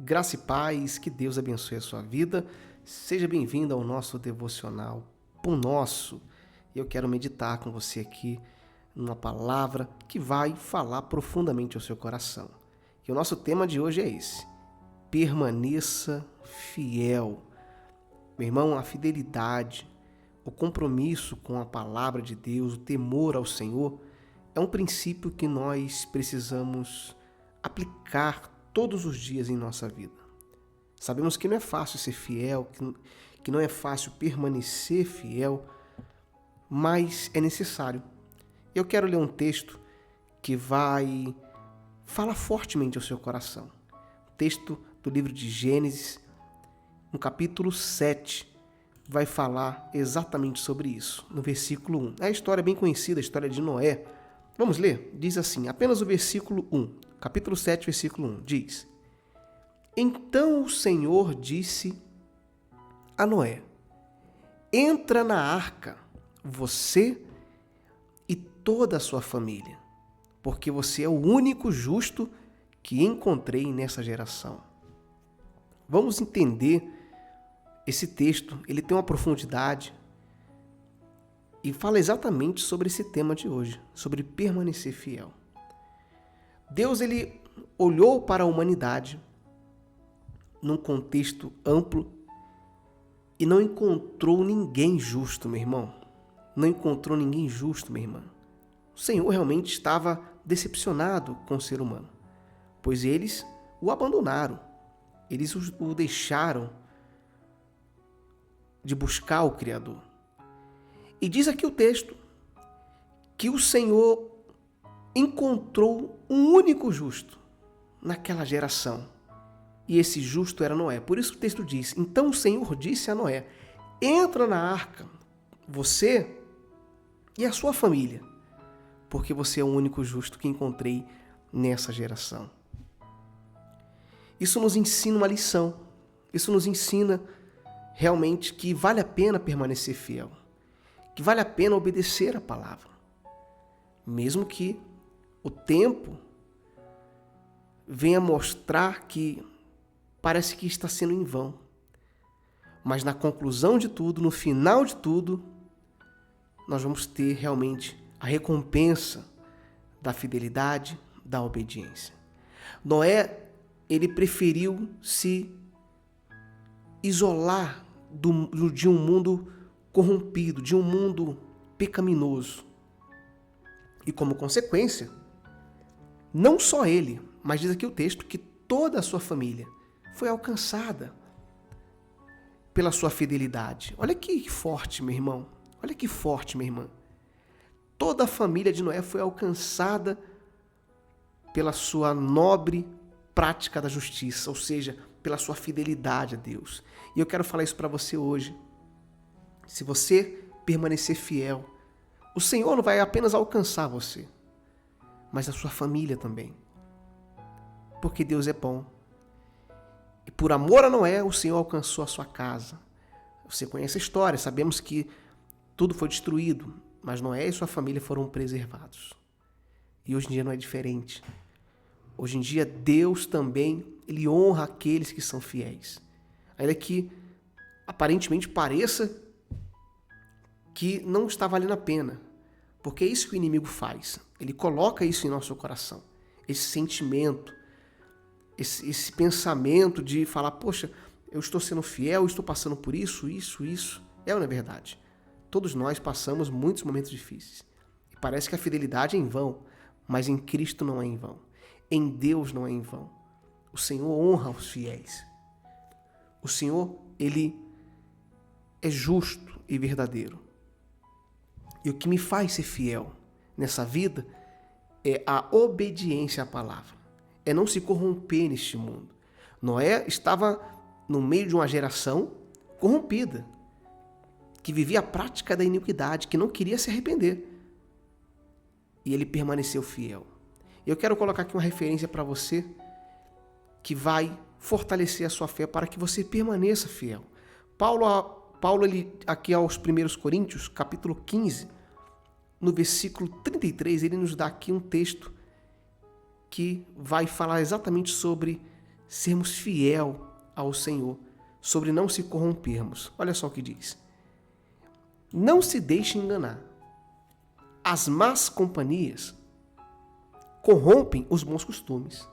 Graça e paz, que Deus abençoe a sua vida. Seja bem-vindo ao nosso devocional Pão Nosso. Eu quero meditar com você aqui numa palavra que vai falar profundamente ao seu coração. E o nosso tema de hoje é esse: permaneça fiel. Meu irmão, a fidelidade, o compromisso com a palavra de Deus, o temor ao Senhor, é um princípio que nós precisamos aplicar todos os dias em nossa vida. Sabemos que não é fácil ser fiel, que não é fácil permanecer fiel, mas é necessário. Eu quero ler um texto que vai falar fortemente ao seu coração. Texto do livro de Gênesis, no capítulo 7, vai falar exatamente sobre isso, no versículo 1. É a história bem conhecida, a história de Noé. Vamos ler? Diz assim, apenas o versículo 1, capítulo 7, versículo 1, diz: Então o Senhor disse a Noé: Entra na arca, você e toda a sua família, porque você é o único justo que encontrei nessa geração. Vamos entender esse texto, ele tem uma profundidade e fala exatamente sobre esse tema de hoje, sobre permanecer fiel. Deus, ele olhou para a humanidade num contexto amplo e não encontrou ninguém justo, meu irmão. Não encontrou ninguém justo, minha irmã. O Senhor realmente estava decepcionado com o ser humano, pois eles o abandonaram, eles o deixaram de buscar o Criador. E diz aqui o texto que o Senhor encontrou um único justo naquela geração. E esse justo era Noé. Por isso o texto diz: Então o Senhor disse a Noé: Entra na arca, você e a sua família, porque você é o único justo que encontrei nessa geração. Isso nos ensina uma lição. Isso nos ensina realmente que vale a pena permanecer fiel, que vale a pena obedecer a palavra, mesmo que o tempo venha mostrar que parece que está sendo em vão. Mas na conclusão de tudo, no final de tudo, nós vamos ter realmente a recompensa da fidelidade, da obediência. Noé, ele preferiu se isolar de um mundo corrompido, de um mundo pecaminoso. E como consequência, não só ele, mas diz aqui o texto que toda a sua família foi alcançada pela sua fidelidade. Olha que forte, meu irmão. Olha que forte, minha irmã. Toda a família de Noé foi alcançada pela sua nobre prática da justiça, ou seja, pela sua fidelidade a Deus. E eu quero falar isso para você hoje. Se você permanecer fiel, o Senhor não vai apenas alcançar você, mas a sua família também. Porque Deus é bom. E por amor a Noé, o Senhor alcançou a sua casa. Você conhece a história, sabemos que tudo foi destruído, mas Noé e sua família foram preservados. E hoje em dia não é diferente. Hoje em dia Deus também, ele honra aqueles que são fiéis. Ainda que aparentemente pareça que não está valendo a pena, porque é isso que o inimigo faz. Ele coloca isso em nosso coração, esse sentimento, esse pensamento de falar, poxa, eu estou sendo fiel, eu estou passando por isso. É ou não é verdade? Todos nós passamos muitos momentos difíceis. E parece que a fidelidade é em vão, mas em Cristo não é em vão. Em Deus não é em vão. O Senhor honra os fiéis. O Senhor, ele é justo e verdadeiro. E o que me faz ser fiel nessa vida é a obediência à palavra. É não se corromper neste mundo. Noé estava no meio de uma geração corrompida, que vivia a prática da iniquidade, que não queria se arrepender. E ele permaneceu fiel. Eu quero colocar aqui uma referência para você que vai fortalecer a sua fé para que você permaneça fiel. Paulo ele, aqui aos 1 Coríntios, capítulo 15, no versículo 33, ele nos dá aqui um texto que vai falar exatamente sobre sermos fiel ao Senhor, sobre não se corrompermos. Olha só o que diz. Não se deixe enganar. As más companhias corrompem os bons costumes.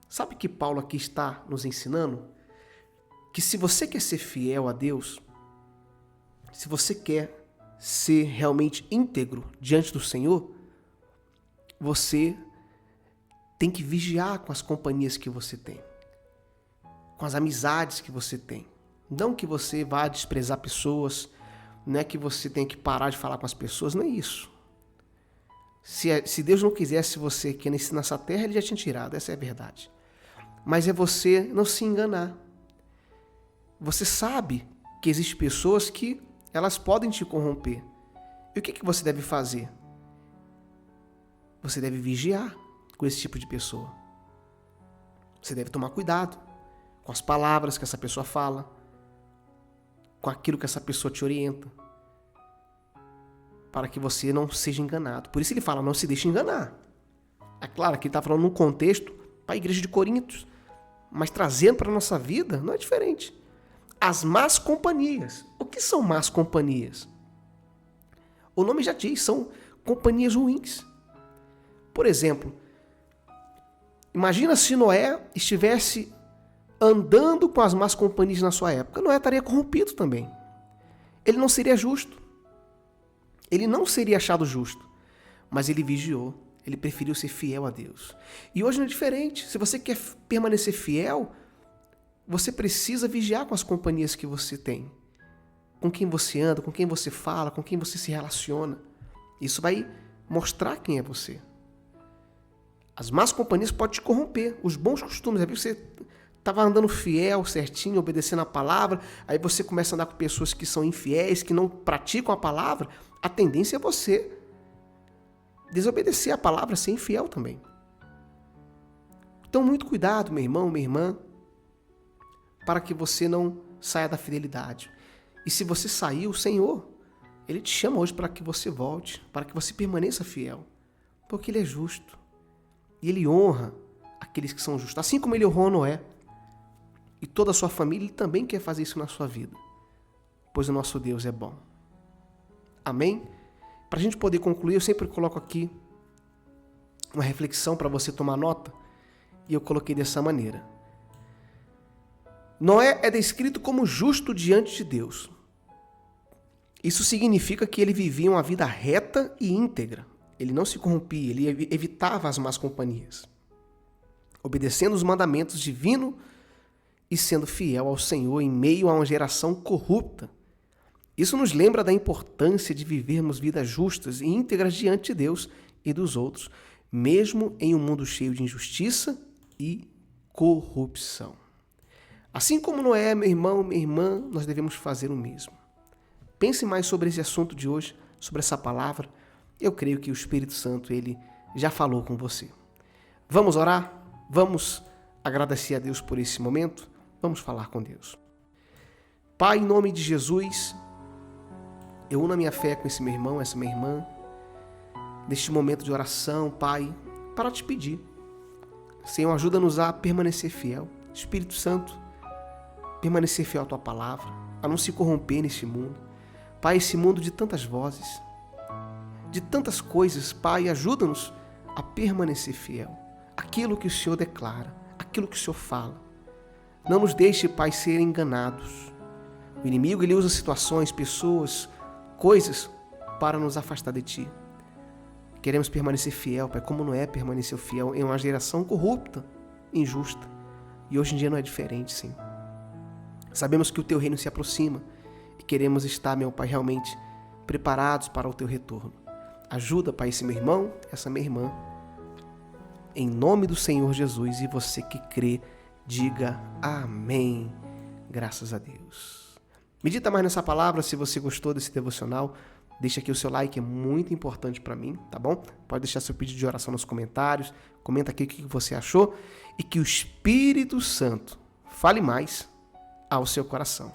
Sabe que Paulo aqui está nos ensinando? Que se você quer ser fiel a Deus, se você quer ser realmente íntegro diante do Senhor, você tem que vigiar com as companhias que você tem, com as amizades que você tem. Não que você vá desprezar pessoas, não é que você tem que parar de falar com as pessoas, não é isso. Se Deus não quisesse você aqui nessa terra, Ele já tinha tirado, essa é a verdade. Mas é você não se enganar. Você sabe que existem pessoas que elas podem te corromper. E o que você deve fazer? Você deve vigiar com esse tipo de pessoa. Você deve tomar cuidado com as palavras que essa pessoa fala, com aquilo que essa pessoa te orienta, para que você não seja enganado. Por isso ele fala, não se deixe enganar. É claro que ele está falando num contexto para a igreja de Coríntios, mas trazendo para a nossa vida não é diferente. As más companhias. O que são más companhias? O nome já diz, são companhias ruins. Por exemplo, imagina se Noé estivesse andando com as más companhias na sua época. Noé estaria corrompido também. Ele não seria justo. Ele não seria achado justo. Mas ele vigiou. Ele preferiu ser fiel a Deus. E hoje não é diferente. Se você quer permanecer fiel, você precisa vigiar com as companhias que você tem. Com quem você anda, com quem você fala, com quem você se relaciona. Isso vai mostrar quem é você. As más companhias podem te corromper. Os bons costumes. Aí você estava andando fiel, certinho, obedecendo a palavra. Aí você começa a andar com pessoas que são infiéis, que não praticam a palavra. A tendência é você desobedecer a palavra, ser infiel também. Então, muito cuidado, meu irmão, minha irmã, para que você não saia da fidelidade. E se você sair, o Senhor, Ele te chama hoje para que você volte, para que você permaneça fiel, porque Ele é justo. E Ele honra aqueles que são justos. Assim como Ele honrou Noé e toda a sua família, Ele também quer fazer isso na sua vida, pois o nosso Deus é bom. Amém? Para a gente poder concluir, eu sempre coloco aqui uma reflexão para você tomar nota, e eu coloquei dessa maneira. Noé é descrito como justo diante de Deus. Isso significa que ele vivia uma vida reta e íntegra. Ele não se corrompia, ele evitava as más companhias, obedecendo os mandamentos divinos e sendo fiel ao Senhor em meio a uma geração corrupta. Isso nos lembra da importância de vivermos vidas justas e íntegras diante de Deus e dos outros, mesmo em um mundo cheio de injustiça e corrupção. Assim como Noé, meu irmão, minha irmã, nós devemos fazer o mesmo. Pense mais sobre esse assunto de hoje, sobre essa palavra. Eu creio que o Espírito Santo, Ele já falou com você. Vamos orar? Vamos agradecer a Deus por esse momento? Vamos falar com Deus. Pai, em nome de Jesus, eu uno a minha fé com esse meu irmão, essa minha irmã, neste momento de oração, Pai, para te pedir. Senhor, ajuda-nos a permanecer fiel. Espírito Santo, permanecer fiel à Tua palavra, a não se corromper nesse mundo. Pai, esse mundo de tantas vozes, de tantas coisas, Pai, ajuda-nos a permanecer fiel. Aquilo que o Senhor declara, aquilo que o Senhor fala. Não nos deixe, Pai, ser enganados. O inimigo, ele usa situações, pessoas, coisas para nos afastar de Ti. Queremos permanecer fiel, Pai, como Noé permaneceu fiel em uma geração corrupta, injusta. E hoje em dia não é diferente, Senhor. Sabemos que o Teu reino se aproxima e queremos estar, meu Pai, realmente preparados para o Teu retorno. Ajuda, Pai, esse meu irmão, essa minha irmã, em nome do Senhor Jesus. E você que crê, diga amém. Graças a Deus. Medita mais nessa palavra. Se você gostou desse devocional, deixa aqui o seu like, é muito importante para mim, tá bom? Pode deixar seu pedido de oração nos comentários, comenta aqui o que você achou e que o Espírito Santo fale mais ao seu coração.